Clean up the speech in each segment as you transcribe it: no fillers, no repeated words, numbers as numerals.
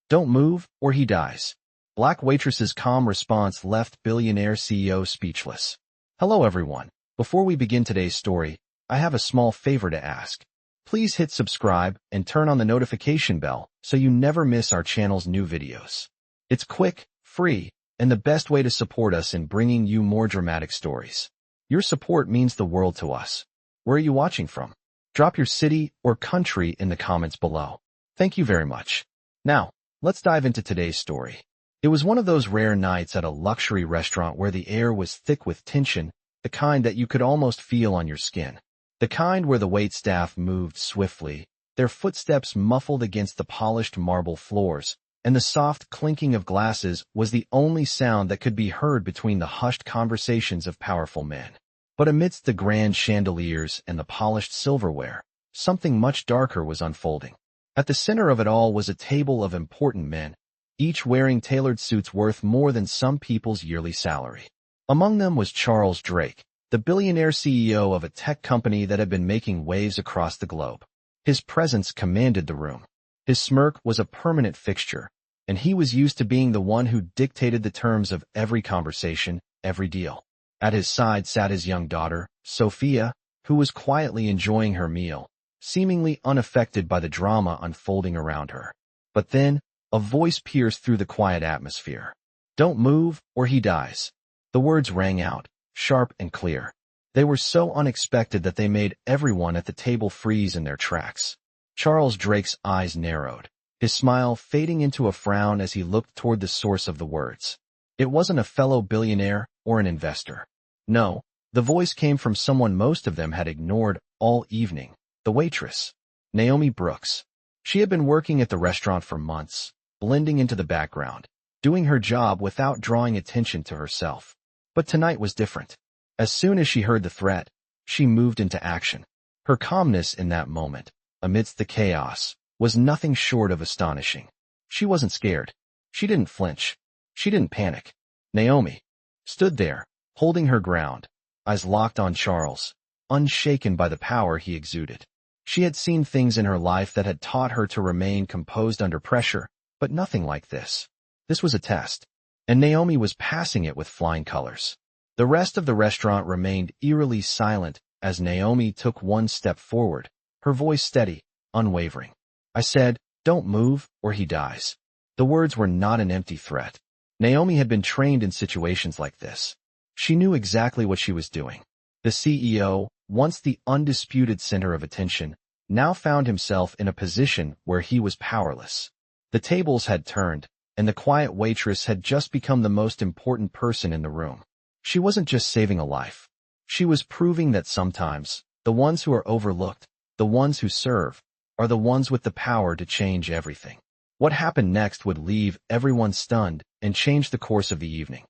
Don't move, or he dies. Black Waitress's calm response left Billionaire CEO speechless. Hello everyone. Before we begin today's story, I have a small favor to ask. Please hit subscribe and turn on the notification bell so you never miss our channel's new videos. It's quick, free, and the best way to support us in bringing you more dramatic stories. Your support means the world to us. Where are you watching from? Drop your city or country in the comments below. Thank you very much. Now, let's dive into today's story. It was one of those rare nights at a luxury restaurant where the air was thick with tension, the kind that you could almost feel on your skin. The kind where the waitstaff moved swiftly, their footsteps muffled against the polished marble floors, and the soft clinking of glasses was the only sound that could be heard between the hushed conversations of powerful men. But amidst the grand chandeliers and the polished silverware, something much darker was unfolding. At the center of it all was a table of important men, each wearing tailored suits worth more than some people's yearly salary. Among them was Charles Drake, the billionaire CEO of a tech company that had been making waves across the globe. His presence commanded the room. His smirk was a permanent fixture, and he was used to being the one who dictated the terms of every conversation, every deal. At his side sat his young daughter, Sophia, who was quietly enjoying her meal, seemingly unaffected by the drama unfolding around her. But then, a voice pierced through the quiet atmosphere. Don't move, or he dies. The words rang out, sharp and clear. They were so unexpected that they made everyone at the table freeze in their tracks. Charles Drake's eyes narrowed, his smile fading into a frown as he looked toward the source of the words. It wasn't a fellow billionaire or an investor. No, the voice came from someone most of them had ignored all evening, the waitress, Naomi Brooks. She had been working at the restaurant for months, blending into the background, doing her job without drawing attention to herself. But tonight was different. As soon as she heard the threat, she moved into action. Her calmness in that moment, amidst the chaos, was nothing short of astonishing. She wasn't scared. She didn't flinch. She didn't panic. Naomi stood there, holding her ground, eyes locked on Charles, unshaken by the power he exuded. She had seen things in her life that had taught her to remain composed under pressure, but nothing like this. This was a test, and Naomi was passing it with flying colors. The rest of the restaurant remained eerily silent as Naomi took one step forward, her voice steady, unwavering. I said, don't move, or he dies. The words were not an empty threat. Naomi had been trained in situations like this. She knew exactly what she was doing. The CEO, once the undisputed center of attention, now found himself in a position where he was powerless. The tables had turned, and the quiet waitress had just become the most important person in the room. She wasn't just saving a life. She was proving that sometimes, the ones who are overlooked, the ones who serve, are the ones with the power to change everything. What happened next would leave everyone stunned and change the course of the evening.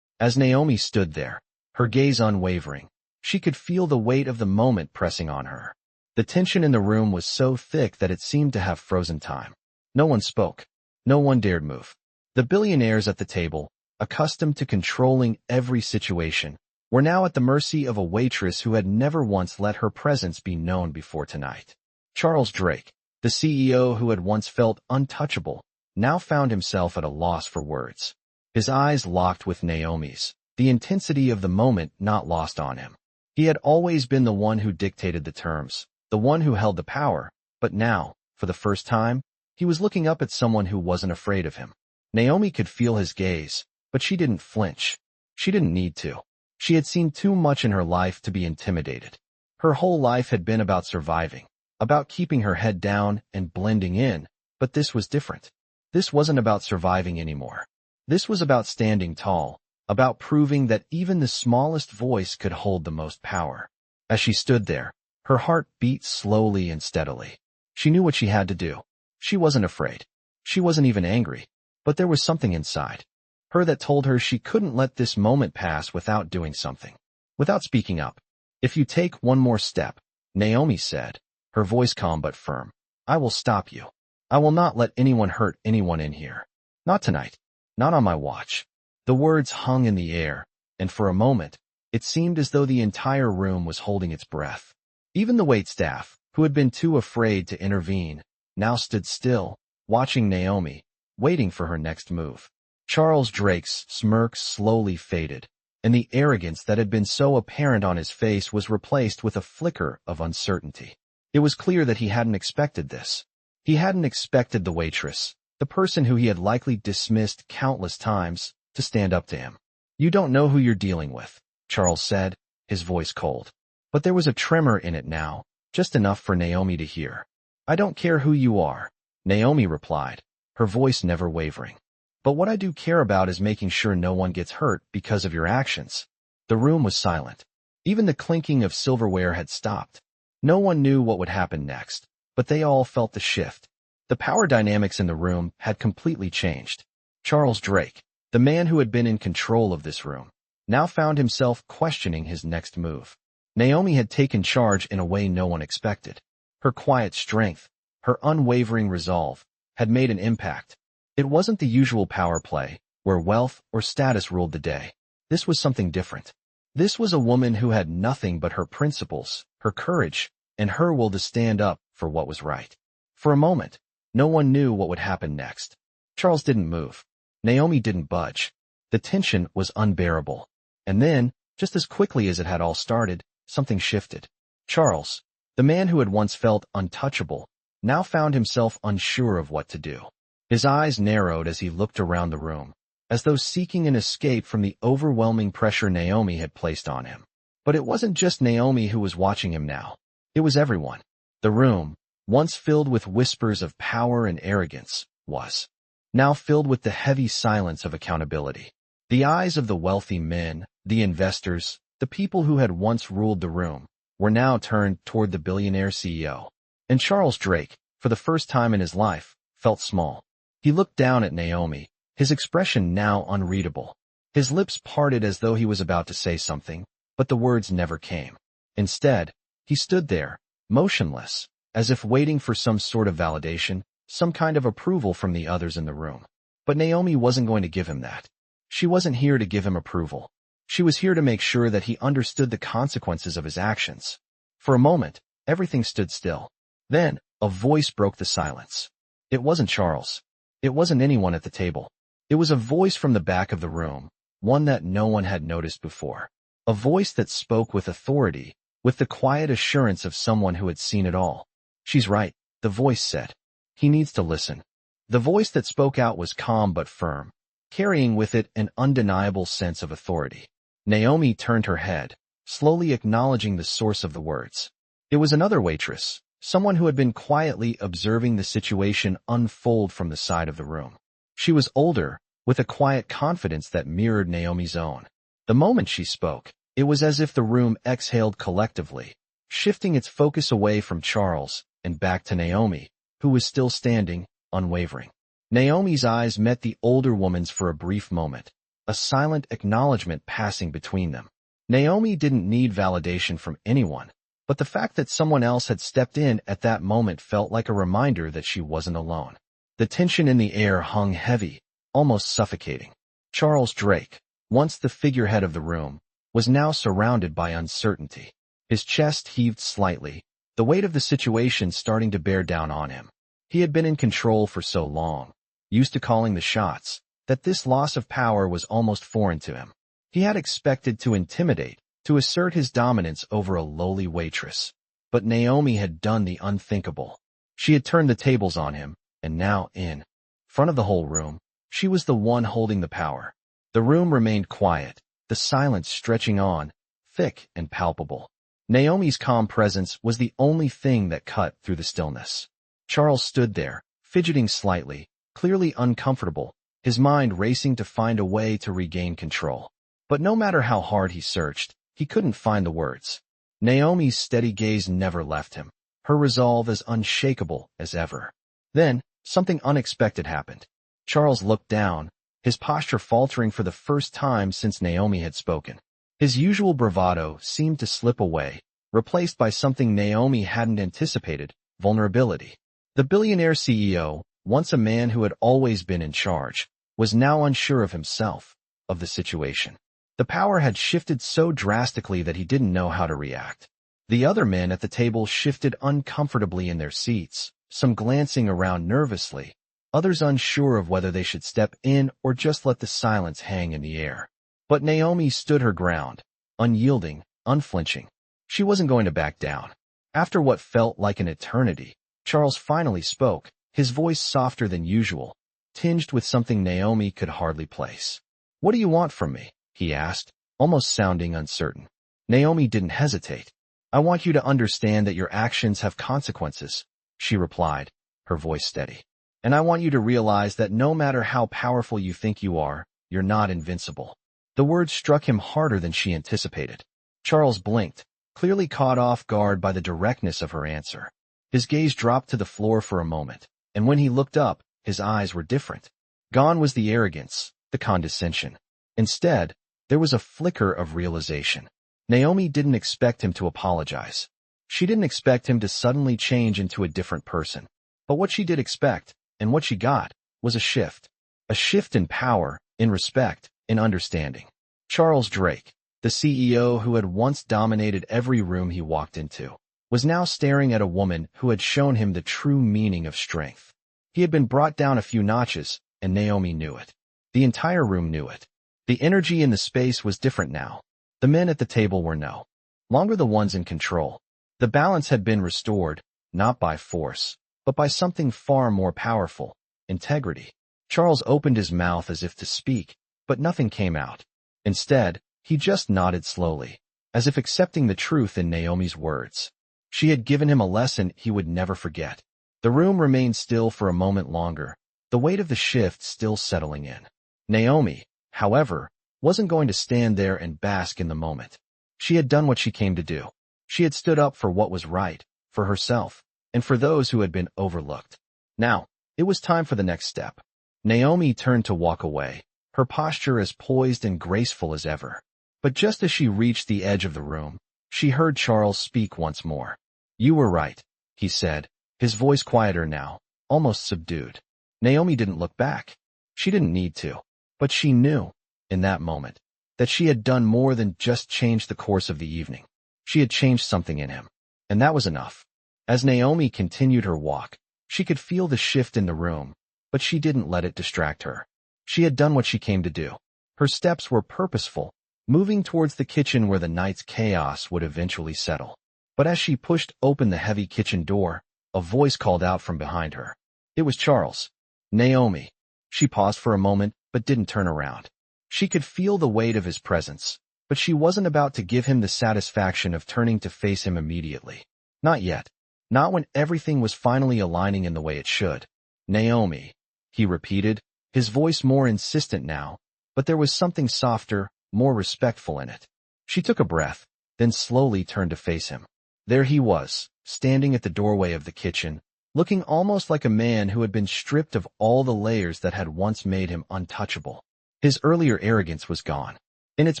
As Naomi stood there, her gaze unwavering, she could feel the weight of the moment pressing on her. The tension in the room was so thick that it seemed to have frozen time. No one spoke. No one dared move. The billionaires at the table, accustomed to controlling every situation, were now at the mercy of a waitress who had never once let her presence be known before tonight. Charles Drake, the CEO who had once felt untouchable, now found himself at a loss for words. His eyes locked with Naomi's, the intensity of the moment not lost on him. He had always been the one who dictated the terms, the one who held the power, but now, for the first time, he was looking up at someone who wasn't afraid of him. Naomi could feel his gaze, but she didn't flinch. She didn't need to. She had seen too much in her life to be intimidated. Her whole life had been about surviving, about keeping her head down and blending in, but this was different. This wasn't about surviving anymore. This was about standing tall, about proving that even the smallest voice could hold the most power. As she stood there, her heart beat slowly and steadily. She knew what she had to do. She wasn't afraid. She wasn't even angry. But there was something inside her that told her she couldn't let this moment pass without doing something, without speaking up. If you take one more step, Naomi said, her voice calm but firm, I will stop you. I will not let anyone hurt anyone in here. Not tonight. Not on my watch. The words hung in the air, and for a moment, it seemed as though the entire room was holding its breath. Even the waitstaff, who had been too afraid to intervene, now stood still, watching Naomi, waiting for her next move. Charles Drake's smirk slowly faded, and the arrogance that had been so apparent on his face was replaced with a flicker of uncertainty. It was clear that he hadn't expected this. He hadn't expected the waitress, the person who he had likely dismissed countless times, to stand up to him. "You don't know who you're dealing with," Charles said, his voice cold. But there was a tremor in it now, just enough for Naomi to hear. "I don't care who you are," Naomi replied, her voice never wavering. "But what I do care about is making sure no one gets hurt because of your actions." The room was silent. Even the clinking of silverware had stopped. No one knew what would happen next, but they all felt the shift. The power dynamics in the room had completely changed. Charles Drake, the man who had been in control of this room, now found himself questioning his next move. Naomi had taken charge in a way no one expected. Her quiet strength, her unwavering resolve, had made an impact. It wasn't the usual power play, where wealth or status ruled the day. This was something different. This was a woman who had nothing but her principles, her courage, and her will to stand up for what was right. For a moment, no one knew what would happen next. Charles didn't move. Naomi didn't budge. The tension was unbearable. And then, just as quickly as it had all started, something shifted. Charles, the man who had once felt untouchable, now found himself unsure of what to do. His eyes narrowed as he looked around the room, as though seeking an escape from the overwhelming pressure Naomi had placed on him. But it wasn't just Naomi who was watching him now. It was everyone. The room, once filled with whispers of power and arrogance, was now filled with the heavy silence of accountability. The eyes of the wealthy men, the investors, the people who had once ruled the room, were now turned toward the billionaire CEO. And Charles Drake, for the first time in his life, felt small. He looked down at Naomi, his expression now unreadable. His lips parted as though he was about to say something, but the words never came. Instead, he stood there, motionless, as if waiting for some sort of validation, some kind of approval from the others in the room. But Naomi wasn't going to give him that. She wasn't here to give him approval. She was here to make sure that he understood the consequences of his actions. For a moment, everything stood still. Then, a voice broke the silence. It wasn't Charles. It wasn't anyone at the table. It was a voice from the back of the room, one that no one had noticed before. A voice that spoke with authority, with the quiet assurance of someone who had seen it all. "She's right," the voice said. "He needs to listen." The voice that spoke out was calm but firm, carrying with it an undeniable sense of authority. Naomi turned her head, slowly acknowledging the source of the words. It was another waitress, someone who had been quietly observing the situation unfold from the side of the room. She was older, with a quiet confidence that mirrored Naomi's own. The moment she spoke, it was as if the room exhaled collectively, shifting its focus away from Charles and back to Naomi, who was still standing, unwavering. Naomi's eyes met the older woman's for a brief moment, a silent acknowledgement passing between them. Naomi didn't need validation from anyone, but the fact that someone else had stepped in at that moment felt like a reminder that she wasn't alone. The tension in the air hung heavy, almost suffocating. Charles Drake, once the figurehead of the room, was now surrounded by uncertainty. His chest heaved slightly, the weight of the situation starting to bear down on him. He had been in control for so long, used to calling the shots, that this loss of power was almost foreign to him. He had expected to intimidate, to assert his dominance over a lowly waitress. But Naomi had done the unthinkable. She had turned the tables on him, and now, in front of the whole room, she was the one holding the power. The room remained quiet, the silence stretching on, thick and palpable. Naomi's calm presence was the only thing that cut through the stillness. Charles stood there, fidgeting slightly, clearly uncomfortable, his mind racing to find a way to regain control. But no matter how hard he searched, he couldn't find the words. Naomi's steady gaze never left him, her resolve as unshakable as ever. Then, something unexpected happened. Charles looked down, his posture faltering for the first time since Naomi had spoken. His usual bravado seemed to slip away, replaced by something Naomi hadn't anticipated: vulnerability. The billionaire CEO, once a man who had always been in charge, was now unsure of himself, of the situation. The power had shifted so drastically that he didn't know how to react. The other men at the table shifted uncomfortably in their seats, some glancing around nervously, others unsure of whether they should step in or just let the silence hang in the air. But Naomi stood her ground, unyielding, unflinching. She wasn't going to back down. After what felt like an eternity, Charles finally spoke, his voice softer than usual, tinged with something Naomi could hardly place. "What do you want from me?" he asked, almost sounding uncertain. Naomi didn't hesitate. "I want you to understand that your actions have consequences," she replied, her voice steady. "And I want you to realize that no matter how powerful you think you are, you're not invincible." The words struck him harder than she anticipated. Charles blinked, clearly caught off guard by the directness of her answer. His gaze dropped to the floor for a moment, and when he looked up, his eyes were different. Gone was the arrogance, the condescension. Instead, there was a flicker of realization. Naomi didn't expect him to apologize. She didn't expect him to suddenly change into a different person. But what she did expect, and what she got, was a shift. A shift in power, in respect, in understanding. Charles Drake, the CEO who had once dominated every room he walked into, was now staring at a woman who had shown him the true meaning of strength. He had been brought down a few notches, and Naomi knew it. The entire room knew it. The energy in the space was different now. The men at the table were no longer the ones in control. The balance had been restored, not by force, but by something far more powerful, integrity. Charles opened his mouth as if to speak, but nothing came out. Instead, he just nodded slowly, as if accepting the truth in Naomi's words. She had given him a lesson he would never forget. The room remained still for a moment longer, the weight of the shift still settling in. Naomi, however, wasn't going to stand there and bask in the moment. She had done what she came to do. She had stood up for what was right, for herself, and for those who had been overlooked. Now, it was time for the next step. Naomi turned to walk away, her posture as poised and graceful as ever. But just as she reached the edge of the room, she heard Charles speak once more. "You were right," he said, his voice quieter now, almost subdued. Naomi didn't look back. She didn't need to. But she knew, in that moment, that she had done more than just change the course of the evening. She had changed something in him. And that was enough. As Naomi continued her walk, she could feel the shift in the room, but she didn't let it distract her. She had done what she came to do. Her steps were purposeful, moving towards the kitchen where the night's chaos would eventually settle. But as she pushed open the heavy kitchen door, a voice called out from behind her. It was Charles. "Naomi." She paused for a moment, but didn't turn around. She could feel the weight of his presence, but she wasn't about to give him the satisfaction of turning to face him immediately. Not yet. Not when everything was finally aligning in the way it should. "Naomi," he repeated, his voice more insistent now, but there was something softer, more respectful in it. She took a breath, then slowly turned to face him. There he was, standing at the doorway of the kitchen, looking almost like a man who had been stripped of all the layers that had once made him untouchable. His earlier arrogance was gone. In its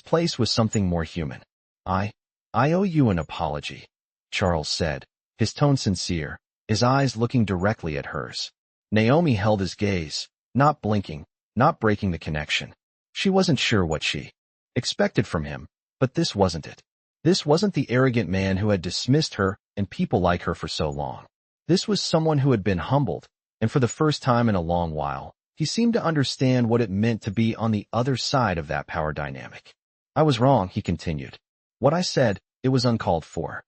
place was something more human. I owe you an apology," Charles said, his tone sincere, his eyes looking directly at hers. Naomi held his gaze, not blinking, not breaking the connection. She wasn't sure what she expected from him, but this wasn't it. This wasn't the arrogant man who had dismissed her and people like her for so long. This was someone who had been humbled, and for the first time in a long while, he seemed to understand what it meant to be on the other side of that power dynamic. "I was wrong," he continued. "What I said, it was uncalled for.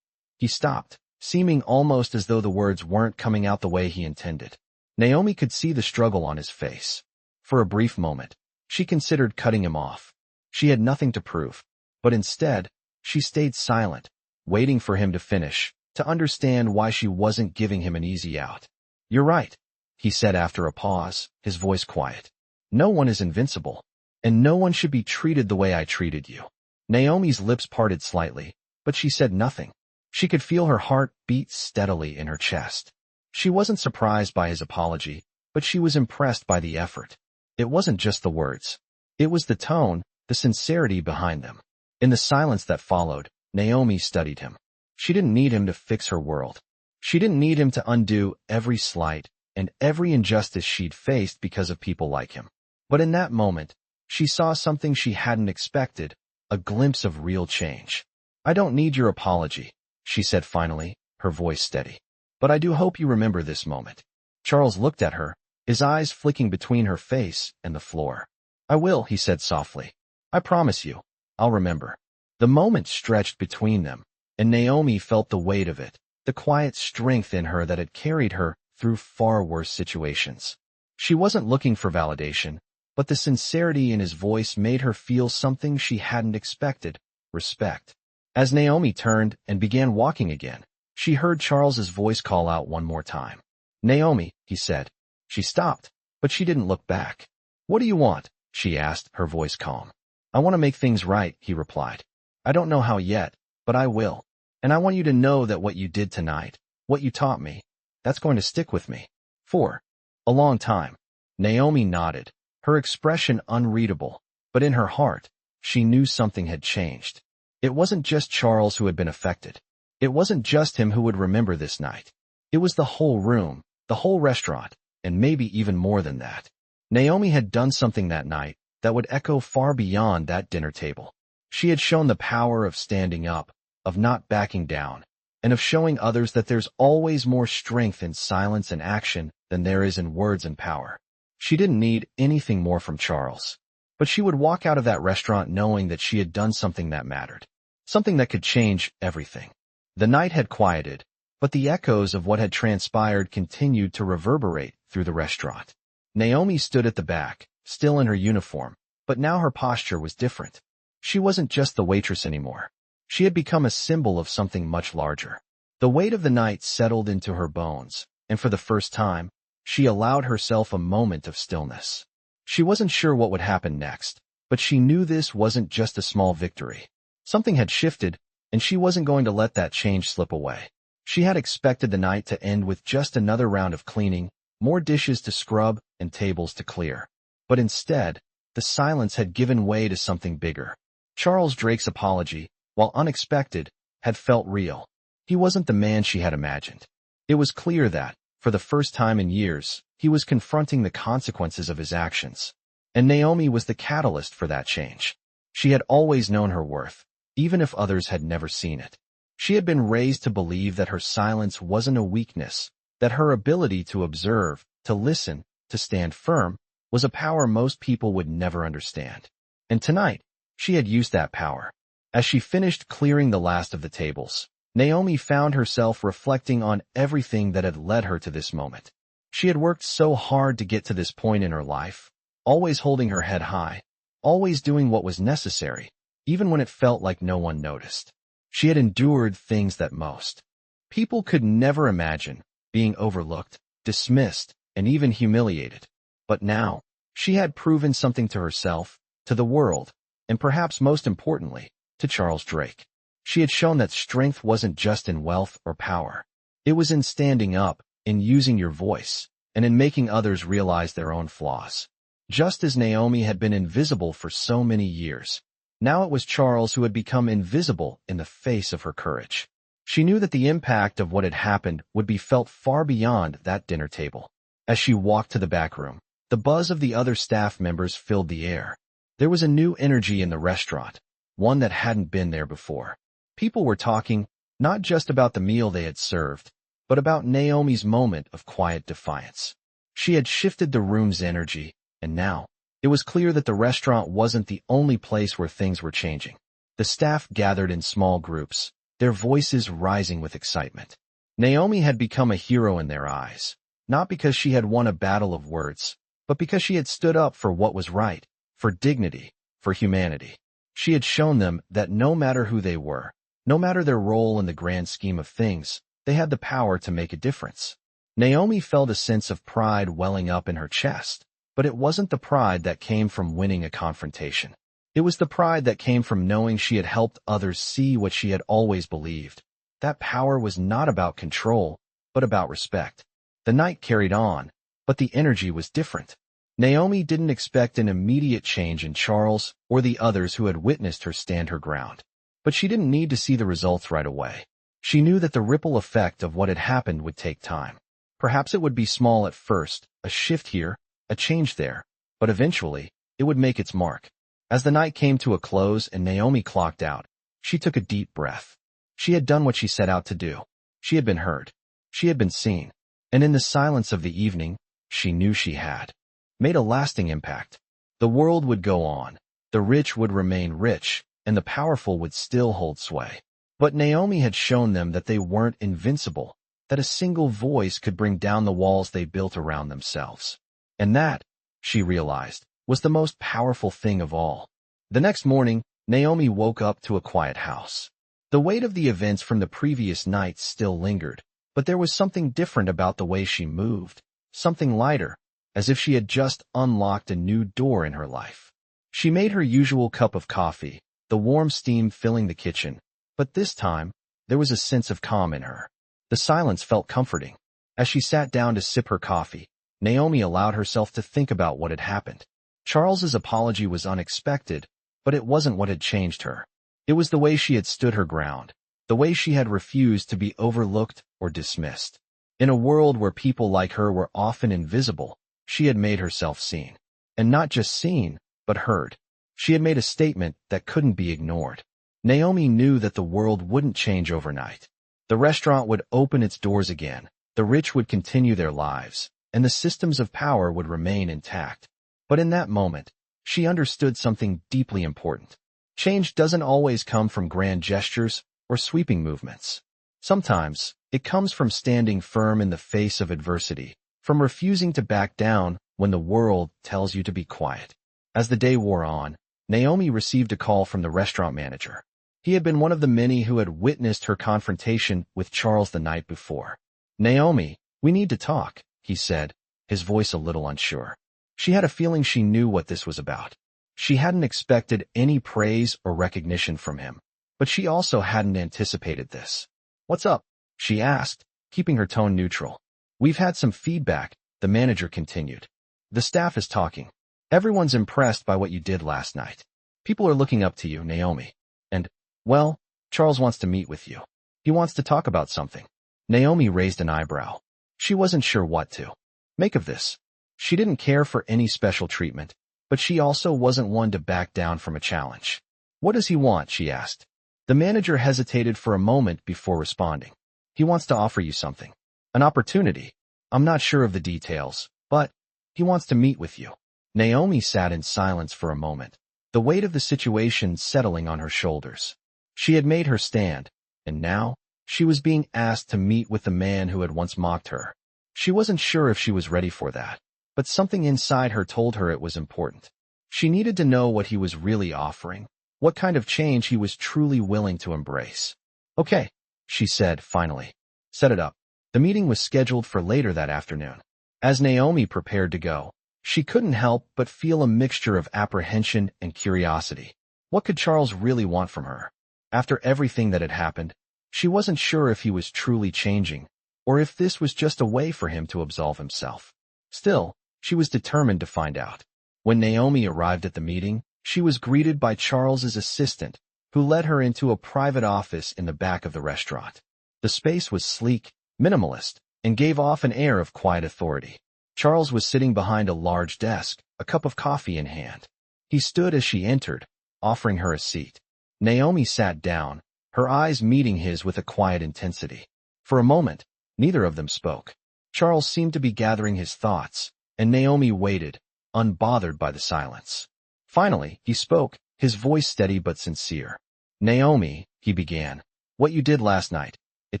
He stopped, seeming almost as though the words weren't coming out the way he intended. Naomi could see the struggle on his face. For a brief moment, she considered cutting him off. She had nothing to prove, but instead, she stayed silent, waiting for him to finish, to understand why she wasn't giving him an easy out. "You're right," he said after a pause, his voice quiet. "No one is invincible, and no one should be treated the way I treated you." Naomi's lips parted slightly, but she said nothing. She could feel her heart beat steadily in her chest. She wasn't surprised by his apology, but she was impressed by the effort. It wasn't just the words. It was the tone, the sincerity behind them. In the silence that followed, Naomi studied him. She didn't need him to fix her world. She didn't need him to undo every slight and every injustice she'd faced because of people like him. But in that moment, she saw something she hadn't expected, a glimpse of real change. "I don't need your apology," she said finally, her voice steady. "But I do hope you remember this moment. Charles looked at her, his eyes flicking between her face and the floor. "I will," he said softly. "I promise you. I'll remember." The moment stretched between them, and Naomi felt the weight of it, the quiet strength in her that had carried her through far worse situations. She wasn't looking for validation, but the sincerity in his voice made her feel something she hadn't expected: respect. As Naomi turned and began walking again, she heard Charles's voice call out one more time. "Naomi," he said. She stopped, but she didn't look back. "What do you want?" she asked, her voice calm. "I want to make things right," he replied. "I don't know how yet, but I will. And I want you to know that what you did tonight, what you taught me, that's going to stick with me. For a long time." Naomi nodded, her expression unreadable, but in her heart, she knew something had changed. It wasn't just Charles who had been affected. It wasn't just him who would remember this night. It was the whole room, the whole restaurant, and maybe even more than that. Naomi had done something that night that would echo far beyond that dinner table. She had shown the power of standing up, of not backing down, and of showing others that there's always more strength in silence and action than there is in words and power. She didn't need anything more from Charles, but she would walk out of that restaurant knowing that she had done something that mattered, something that could change everything. The night had quieted, but the echoes of what had transpired continued to reverberate through the restaurant. Naomi stood at the back, still in her uniform, but now her posture was different. She wasn't just the waitress anymore. She had become a symbol of something much larger. The weight of the night settled into her bones, and for the first time, she allowed herself a moment of stillness. She wasn't sure what would happen next, but she knew this wasn't just a small victory. Something had shifted, and she wasn't going to let that change slip away. She had expected the night to end with just another round of cleaning, more dishes to scrub and tables to clear. But instead, the silence had given way to something bigger. Charles Drake's apology, while unexpected, had felt real. He wasn't the man she had imagined. It was clear that, for the first time in years, he was confronting the consequences of his actions. And Naomi was the catalyst for that change. She had always known her worth, even if others had never seen it. She had been raised to believe that her silence wasn't a weakness, that her ability to observe, to listen, to stand firm, was a power most people would never understand. And tonight, she had used that power. As she finished clearing the last of the tables, Naomi found herself reflecting on everything that had led her to this moment. She had worked so hard to get to this point in her life, always holding her head high, always doing what was necessary, even when it felt like no one noticed. She had endured things that most people could never imagine: being overlooked, dismissed, and even humiliated. But now, she had proven something to herself, to the world, and perhaps most importantly, to Charles Drake. She had shown that strength wasn't just in wealth or power. It was in standing up, in using your voice, and in making others realize their own flaws. Just as Naomi had been invisible for so many years, now it was Charles who had become invisible in the face of her courage. She knew that the impact of what had happened would be felt far beyond that dinner table. As she walked to the back room, the buzz of the other staff members filled the air. There was a new energy in the restaurant, one that hadn't been there before. People were talking, not just about the meal they had served, but about Naomi's moment of quiet defiance. She had shifted the room's energy, and now, it was clear that the restaurant wasn't the only place where things were changing. The staff gathered in small groups, their voices rising with excitement. Naomi had become a hero in their eyes, not because she had won a battle of words, but because she had stood up for what was right, for dignity, for humanity. She had shown them that no matter who they were, no matter their role in the grand scheme of things, they had the power to make a difference. Naomi felt a sense of pride welling up in her chest, but it wasn't the pride that came from winning a confrontation. It was the pride that came from knowing she had helped others see what she had always believed. That power was not about control, but about respect. The night carried on, but the energy was different. Naomi didn't expect an immediate change in Charles or the others who had witnessed her stand her ground. But she didn't need to see the results right away. She knew that the ripple effect of what had happened would take time. Perhaps it would be small at first, a shift here, a change there, but eventually, it would make its mark. As the night came to a close and Naomi clocked out, she took a deep breath. She had done what she set out to do. She had been heard. She had been seen. And in the silence of the evening, she knew she had made a lasting impact. The world would go on, the rich would remain rich, and the powerful would still hold sway. But Naomi had shown them that they weren't invincible, that a single voice could bring down the walls they built around themselves. And that, she realized, was the most powerful thing of all. The next morning, Naomi woke up to a quiet house. The weight of the events from the previous night still lingered, but there was something different about the way she moved, something lighter, as if she had just unlocked a new door in her life. She made her usual cup of coffee, the warm steam filling the kitchen, but this time, there was a sense of calm in her. The silence felt comforting. As she sat down to sip her coffee, Naomi allowed herself to think about what had happened. Charles's apology was unexpected, but it wasn't what had changed her. It was the way she had stood her ground, the way she had refused to be overlooked or dismissed. In a world where people like her were often invisible, she had made herself seen. And not just seen, but heard. She had made a statement that couldn't be ignored. Naomi knew that the world wouldn't change overnight. The restaurant would open its doors again, the rich would continue their lives, and the systems of power would remain intact. But in that moment, she understood something deeply important. Change doesn't always come from grand gestures or sweeping movements. Sometimes, it comes from standing firm in the face of adversity, from refusing to back down when the world tells you to be quiet. As the day wore on, Naomi received a call from the restaurant manager. He had been one of the many who had witnessed her confrontation with Charles the night before. "Naomi, we need to talk," he said, his voice a little unsure. She had a feeling she knew what this was about. She hadn't expected any praise or recognition from him, but she also hadn't anticipated this. "What's up?" she asked, keeping her tone neutral. "We've had some feedback," the manager continued. "The staff is talking. Everyone's impressed by what you did last night. People are looking up to you, Naomi. And, well, Charles wants to meet with you. He wants to talk about something." Naomi raised an eyebrow. She wasn't sure what to make of this. She didn't care for any special treatment, but she also wasn't one to back down from a challenge. "What does he want?" she asked. The manager hesitated for a moment before responding. "He wants to offer you something. An opportunity. I'm not sure of the details, but he wants to meet with you." Naomi sat in silence for a moment, the weight of the situation settling on her shoulders. She had made her stand, and now, she was being asked to meet with the man who had once mocked her. She wasn't sure if she was ready for that, but something inside her told her it was important. She needed to know what he was really offering, what kind of change he was truly willing to embrace. "Okay," she said finally. "Set it up." The meeting was scheduled for later that afternoon. As Naomi prepared to go, she couldn't help but feel a mixture of apprehension and curiosity. What could Charles really want from her? After everything that had happened, she wasn't sure if he was truly changing, or if this was just a way for him to absolve himself. Still, she was determined to find out. When Naomi arrived at the meeting, she was greeted by Charles's assistant, who led her into a private office in the back of the restaurant. The space was sleek, minimalist, and gave off an air of quiet authority. Charles was sitting behind a large desk, a cup of coffee in hand. He stood as she entered, offering her a seat. Naomi sat down, her eyes meeting his with a quiet intensity. For a moment, neither of them spoke. Charles seemed to be gathering his thoughts, and Naomi waited, unbothered by the silence. Finally, he spoke, his voice steady but sincere. "Naomi," he began, "what you did last night, it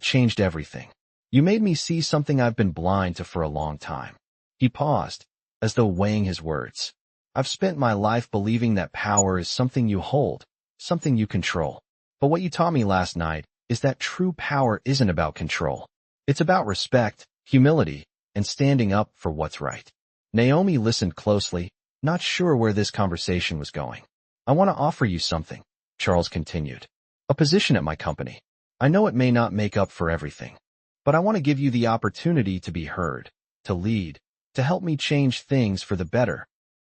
changed everything. You made me see something I've been blind to for a long time." He paused, as though weighing his words. "I've spent my life believing that power is something you hold, something you control. But what you taught me last night is that true power isn't about control. It's about respect, humility, and standing up for what's right." Naomi listened closely, not sure where this conversation was going. "I want to offer you something," Charles continued. "A position at my company. I know it may not make up for everything, but I want to give you the opportunity to be heard, to lead, to help me change things for the better."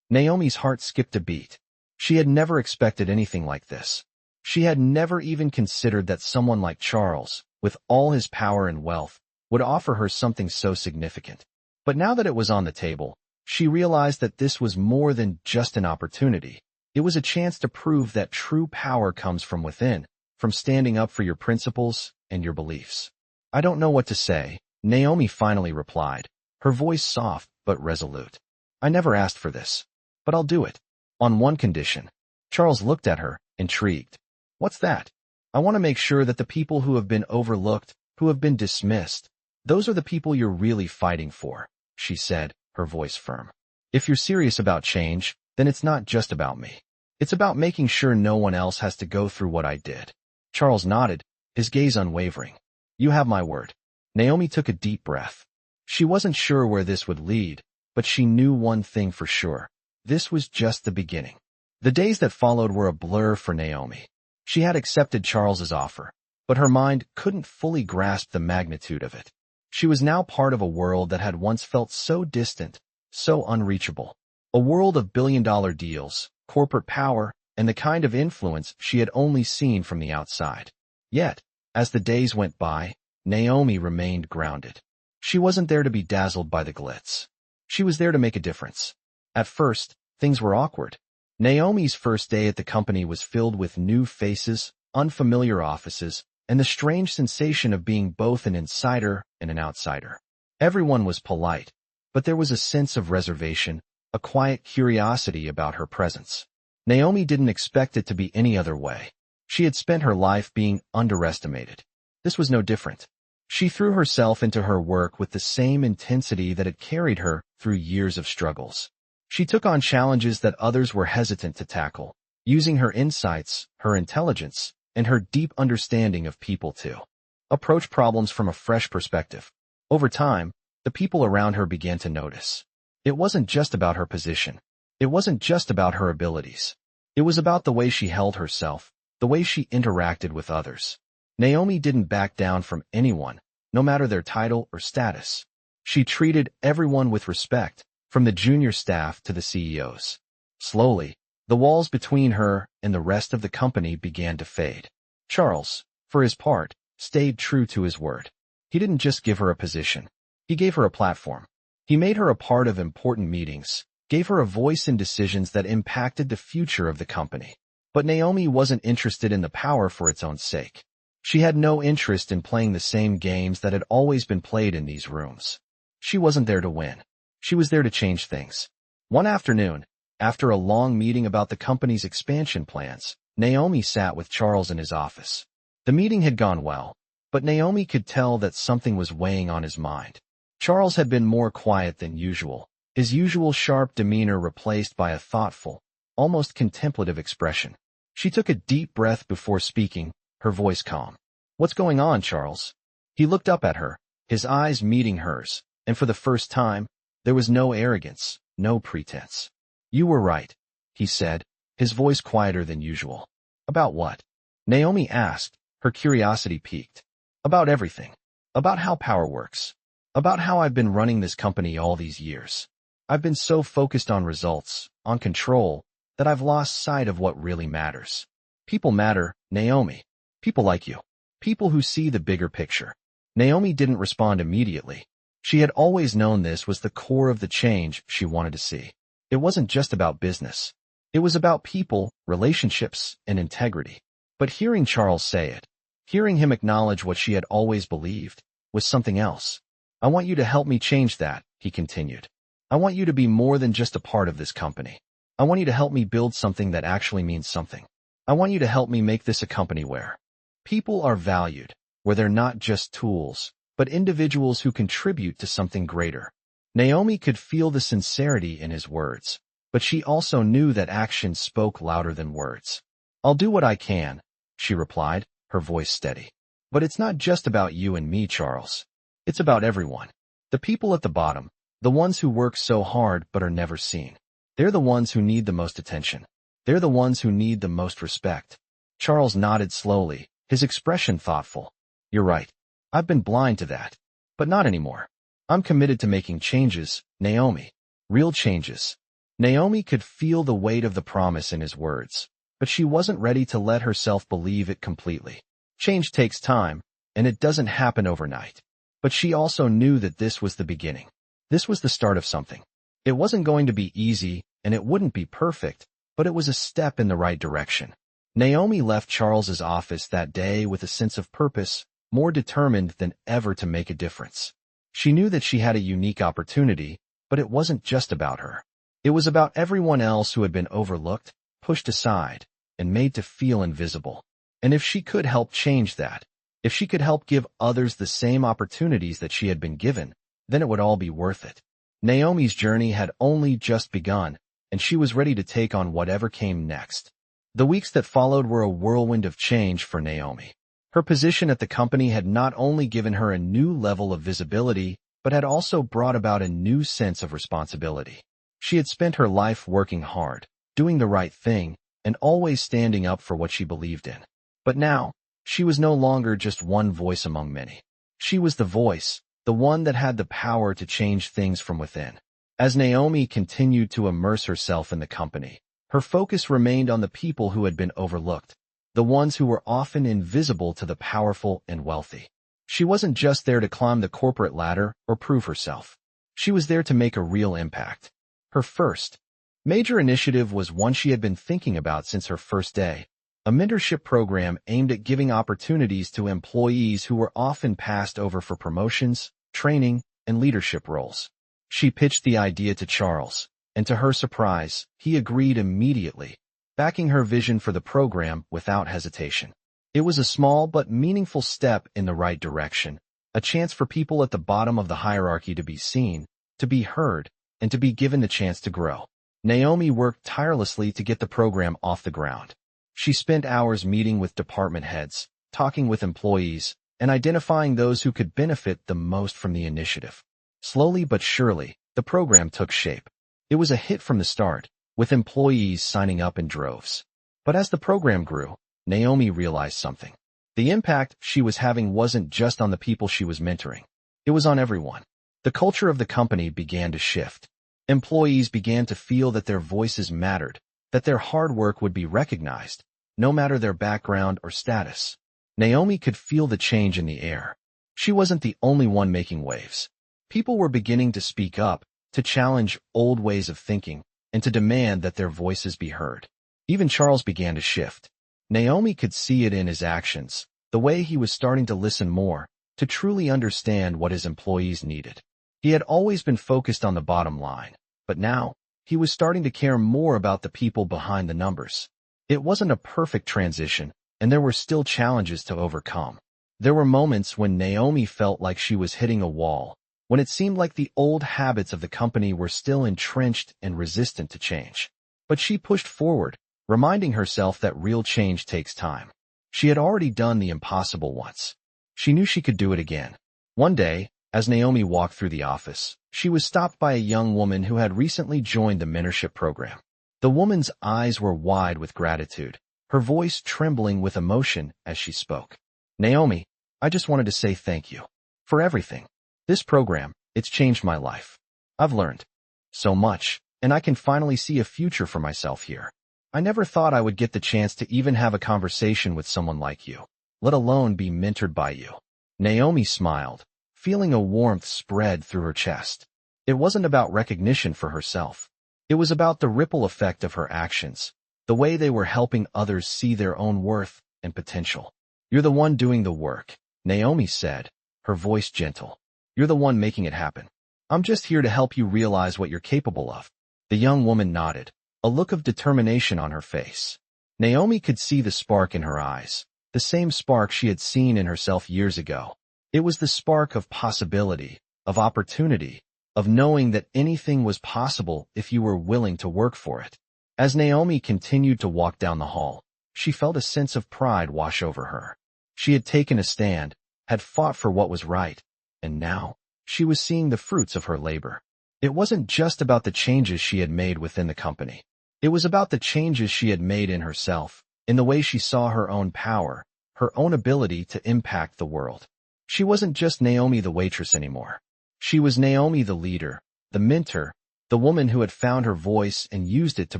Naomi's heart skipped a beat. She had never expected anything like this. She had never even considered that someone like Charles, with all his power and wealth, would offer her something so significant. But now that it was on the table, she realized that this was more than just an opportunity. It was a chance to prove that true power comes from within, from standing up for your principles and your beliefs. "I don't know what to say," Naomi finally replied, her voice soft but resolute. I never asked for this, but I'll do it. On one condition. Charles looked at her, intrigued. What's that? I want to make sure that the people who have been overlooked, who have been dismissed, those are the people you're really fighting for, she said, her voice firm. If you're serious about change, then it's not just about me. It's about making sure no one else has to go through what I did. Charles nodded, his gaze unwavering. You have my word. Naomi took a deep breath. She wasn't sure where this would lead, but she knew one thing for sure. This was just the beginning. The days that followed were a blur for Naomi. She had accepted Charles's offer, but her mind couldn't fully grasp the magnitude of it. She was now part of a world that had once felt so distant, so unreachable. A world of billion-dollar deals, corporate power, and the kind of influence she had only seen from the outside. Yet, as the days went by, Naomi remained grounded. She wasn't there to be dazzled by the glitz. She was there to make a difference. At first, things were awkward. Naomi's first day at the company was filled with new faces, unfamiliar offices, and the strange sensation of being both an insider and an outsider. Everyone was polite, but there was a sense of reservation, a quiet curiosity about her presence. Naomi didn't expect it to be any other way. She had spent her life being underestimated. This was no different. She threw herself into her work with the same intensity that had carried her through years of struggles. She took on challenges that others were hesitant to tackle, using her insights, her intelligence, and her deep understanding of people to approach problems from a fresh perspective. Over time, the people around her began to notice. It wasn't just about her position. It wasn't just about her abilities. It was about the way she held herself, the way she interacted with others. Naomi didn't back down from anyone, no matter their title or status. She treated everyone with respect, from the junior staff to the CEOs. Slowly, the walls between her and the rest of the company began to fade. Charles, for his part, stayed true to his word. He didn't just give her a position. He gave her a platform. He made her a part of important meetings, gave her a voice in decisions that impacted the future of the company. But Naomi wasn't interested in the power for its own sake. She had no interest in playing the same games that had always been played in these rooms. She wasn't there to win. She was there to change things. One afternoon, after a long meeting about the company's expansion plans, Naomi sat with Charles in his office. The meeting had gone well, but Naomi could tell that something was weighing on his mind. Charles had been more quiet than usual, his usual sharp demeanor replaced by a thoughtful, almost contemplative expression. She took a deep breath before speaking, her voice calm. What's going on, Charles? He looked up at her, his eyes meeting hers, and for the first time, there was no arrogance, no pretense. You were right, he said, his voice quieter than usual. About what? Naomi asked, her curiosity piqued. About everything. About how power works. About how I've been running this company all these years. I've been so focused on results, on control, that I've lost sight of what really matters. People matter, Naomi. People like you. People who see the bigger picture. Naomi didn't respond immediately. She had always known this was the core of the change she wanted to see. It wasn't just about business. It was about people, relationships, and integrity. But hearing Charles say it, hearing him acknowledge what she had always believed, was something else. I want you to help me change that, he continued. I want you to be more than just a part of this company. I want you to help me build something that actually means something. I want you to help me make this a company where people are valued, where they're not just tools, but individuals who contribute to something greater. Naomi could feel the sincerity in his words, but she also knew that action spoke louder than words. I'll do what I can, she replied, her voice steady. But it's not just about you and me, Charles. It's about everyone. The people at the bottom, the ones who work so hard but are never seen. They're the ones who need the most attention. They're the ones who need the most respect. Charles nodded slowly, his expression thoughtful. You're right. I've been blind to that. But not anymore. I'm committed to making changes, Naomi. Real changes. Naomi could feel the weight of the promise in his words, but she wasn't ready to let herself believe it completely. Change takes time, and it doesn't happen overnight. But she also knew that this was the beginning. This was the start of something. It wasn't going to be easy, and it wouldn't be perfect, but it was a step in the right direction. Naomi left Charles's office that day with a sense of purpose, more determined than ever to make a difference. She knew that she had a unique opportunity, but it wasn't just about her. It was about everyone else who had been overlooked, pushed aside, and made to feel invisible. And if she could help change that, if she could help give others the same opportunities that she had been given, then it would all be worth it. Naomi's journey had only just begun, and she was ready to take on whatever came next. The weeks that followed were a whirlwind of change for Naomi. Her position at the company had not only given her a new level of visibility, but had also brought about a new sense of responsibility. She had spent her life working hard, doing the right thing, and always standing up for what she believed in. But now, she was no longer just one voice among many. She was the voice, the one that had the power to change things from within. As Naomi continued to immerse herself in the company, her focus remained on the people who had been overlooked, the ones who were often invisible to the powerful and wealthy. She wasn't just there to climb the corporate ladder or prove herself. She was there to make a real impact. Her first major initiative was one she had been thinking about since her first day, a mentorship program aimed at giving opportunities to employees who were often passed over for promotions, training, and leadership roles. She pitched the idea to Charles, and to her surprise, he agreed immediately, backing her vision for the program without hesitation. It was a small but meaningful step in the right direction, a chance for people at the bottom of the hierarchy to be seen, to be heard, and to be given the chance to grow. Naomi worked tirelessly to get the program off the ground. She spent hours meeting with department heads, talking with employees, and identifying those who could benefit the most from the initiative. Slowly but surely, the program took shape. It was a hit from the start, with employees signing up in droves. But as the program grew, Naomi realized something. The impact she was having wasn't just on the people she was mentoring. It was on everyone. The culture of the company began to shift. Employees began to feel that their voices mattered, that their hard work would be recognized, no matter their background or status. Naomi could feel the change in the air. She wasn't the only one making waves. People were beginning to speak up, to challenge old ways of thinking, and to demand that their voices be heard. Even Charles began to shift. Naomi could see it in his actions, the way he was starting to listen more, to truly understand what his employees needed. He had always been focused on the bottom line, but now, he was starting to care more about the people behind the numbers. It wasn't a perfect transition, and there were still challenges to overcome. There were moments when Naomi felt like she was hitting a wall, when it seemed like the old habits of the company were still entrenched and resistant to change. But she pushed forward, reminding herself that real change takes time. She had already done the impossible once. She knew she could do it again. One day, as Naomi walked through the office, she was stopped by a young woman who had recently joined the mentorship program. The woman's eyes were wide with gratitude, her voice trembling with emotion as she spoke. "Naomi, I just wanted to say thank you for everything. This program, it's changed my life. I've learned so much, and I can finally see a future for myself here. I never thought I would get the chance to even have a conversation with someone like you, let alone be mentored by you." Naomi smiled, feeling a warmth spread through her chest. It wasn't about recognition for herself. It was about the ripple effect of her actions, the way they were helping others see their own worth and potential. "You're the one doing the work," Naomi said, her voice gentle. "You're the one making it happen. I'm just here to help you realize what you're capable of." The young woman nodded, a look of determination on her face. Naomi could see the spark in her eyes, the same spark she had seen in herself years ago. It was the spark of possibility, of opportunity, of knowing that anything was possible if you were willing to work for it. As Naomi continued to walk down the hall, she felt a sense of pride wash over her. She had taken a stand, had fought for what was right, and now, she was seeing the fruits of her labor. It wasn't just about the changes she had made within the company. It was about the changes she had made in herself, in the way she saw her own power, her own ability to impact the world. She wasn't just Naomi the waitress anymore. She was Naomi the leader, the mentor, the woman who had found her voice and used it to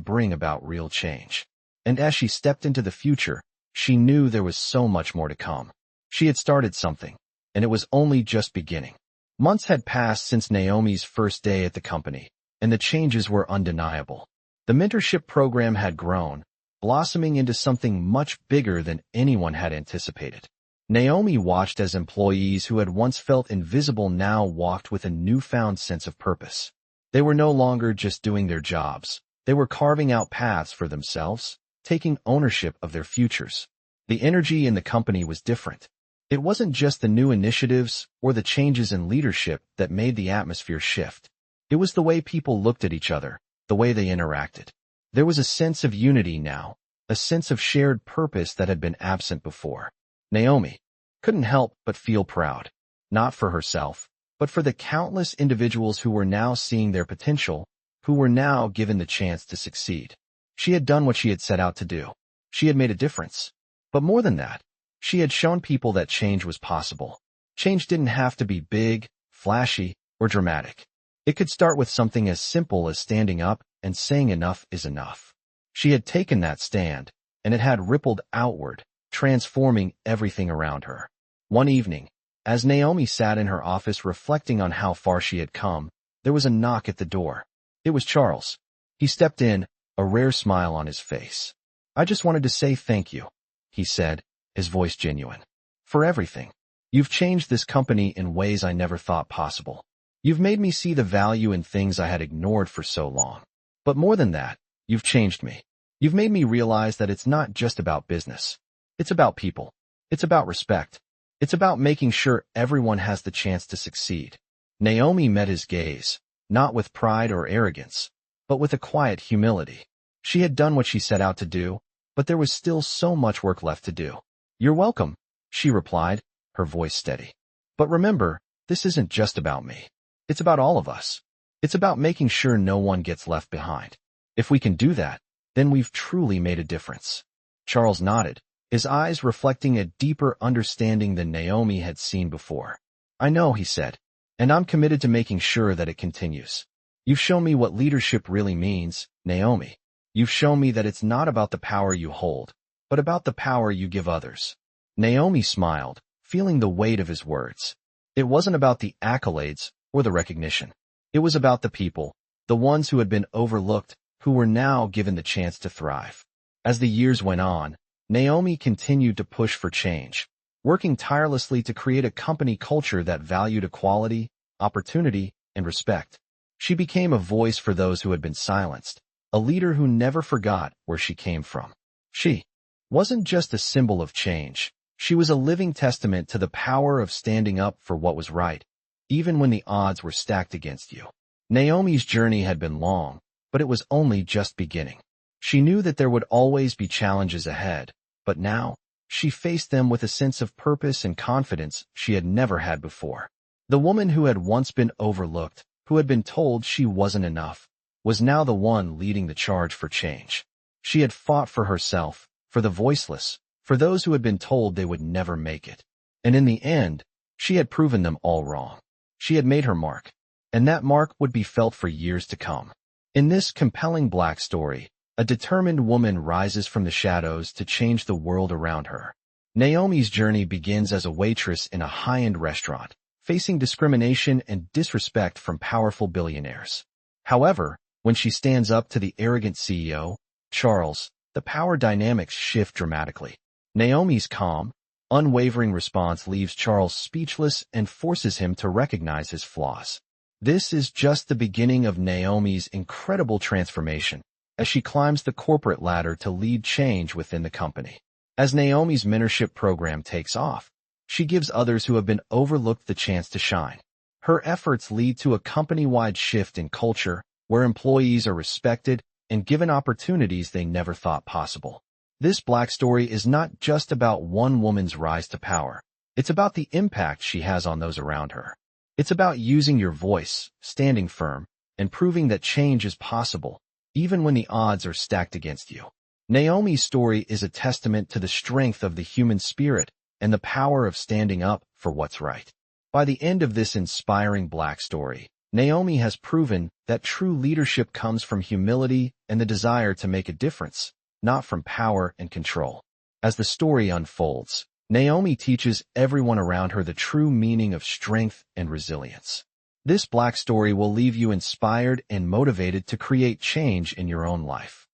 bring about real change. And as she stepped into the future, she knew there was so much more to come. She had started something, and it was only just beginning. Months had passed since Naomi's first day at the company, and the changes were undeniable. The mentorship program had grown, blossoming into something much bigger than anyone had anticipated. Naomi watched as employees who had once felt invisible now walked with a newfound sense of purpose. They were no longer just doing their jobs. They were carving out paths for themselves, taking ownership of their futures. The energy in the company was different. It wasn't just the new initiatives or the changes in leadership that made the atmosphere shift. It was the way people looked at each other, the way they interacted. There was a sense of unity now, a sense of shared purpose that had been absent before. Naomi couldn't help but feel proud, not for herself, but for the countless individuals who were now seeing their potential, who were now given the chance to succeed. She had done what she had set out to do. She had made a difference. But more than that, she had shown people that change was possible. Change didn't have to be big, flashy, or dramatic. It could start with something as simple as standing up and saying enough is enough. She had taken that stand, and it had rippled outward, transforming everything around her. One evening, as Naomi sat in her office reflecting on how far she had come, there was a knock at the door. It was Charles. He stepped in, a rare smile on his face. "I just wanted to say thank you," he said, his voice genuine. "For everything. You've changed this company in ways I never thought possible. You've made me see the value in things I had ignored for so long. But more than that, you've changed me. You've made me realize that it's not just about business. It's about people. It's about respect. It's about making sure everyone has the chance to succeed." Naomi met his gaze, not with pride or arrogance, but with a quiet humility. She had done what she set out to do, but there was still so much work left to do. "You're welcome," she replied, her voice steady. "But remember, this isn't just about me. It's about all of us. It's about making sure no one gets left behind. If we can do that, then we've truly made a difference." Charles nodded, his eyes reflecting a deeper understanding than Naomi had seen before. "I know," he said, "and I'm committed to making sure that it continues. You've shown me what leadership really means, Naomi. You've shown me that it's not about the power you hold, but about the power you give others." Naomi smiled, feeling the weight of his words. It wasn't about the accolades or the recognition. It was about the people, the ones who had been overlooked, who were now given the chance to thrive. As the years went on, Naomi continued to push for change, working tirelessly to create a company culture that valued equality, opportunity, and respect. She became a voice for those who had been silenced, a leader who never forgot where she came from. She wasn't just a symbol of change. She was a living testament to the power of standing up for what was right, even when the odds were stacked against you. Naomi's journey had been long, but it was only just beginning. She knew that there would always be challenges ahead, but now, she faced them with a sense of purpose and confidence she had never had before. The woman who had once been overlooked, who had been told she wasn't enough, was now the one leading the charge for change. She had fought for herself, for the voiceless, for those who had been told they would never make it. And in the end, she had proven them all wrong. She had made her mark, and that mark would be felt for years to come. In this compelling Black story, a determined woman rises from the shadows to change the world around her. Naomi's journey begins as a waitress in a high-end restaurant, facing discrimination and disrespect from powerful billionaires. However, when she stands up to the arrogant CEO, Charles, the power dynamics shift dramatically. Naomi's calm, unwavering response leaves Charles speechless and forces him to recognize his flaws. This is just the beginning of Naomi's incredible transformation, as she climbs the corporate ladder to lead change within the company. As Naomi's mentorship program takes off, she gives others who have been overlooked the chance to shine. Her efforts lead to a company-wide shift in culture, where employees are respected and given opportunities they never thought possible. This Black story is not just about one woman's rise to power. It's about the impact she has on those around her. It's about using your voice, standing firm, and proving that change is possible, even when the odds are stacked against you. Naomi's story is a testament to the strength of the human spirit and the power of standing up for what's right. By the end of this inspiring Black story, Naomi has proven that true leadership comes from humility and the desire to make a difference, not from power and control. As the story unfolds, Naomi teaches everyone around her the true meaning of strength and resilience. This Black story will leave you inspired and motivated to create change in your own life.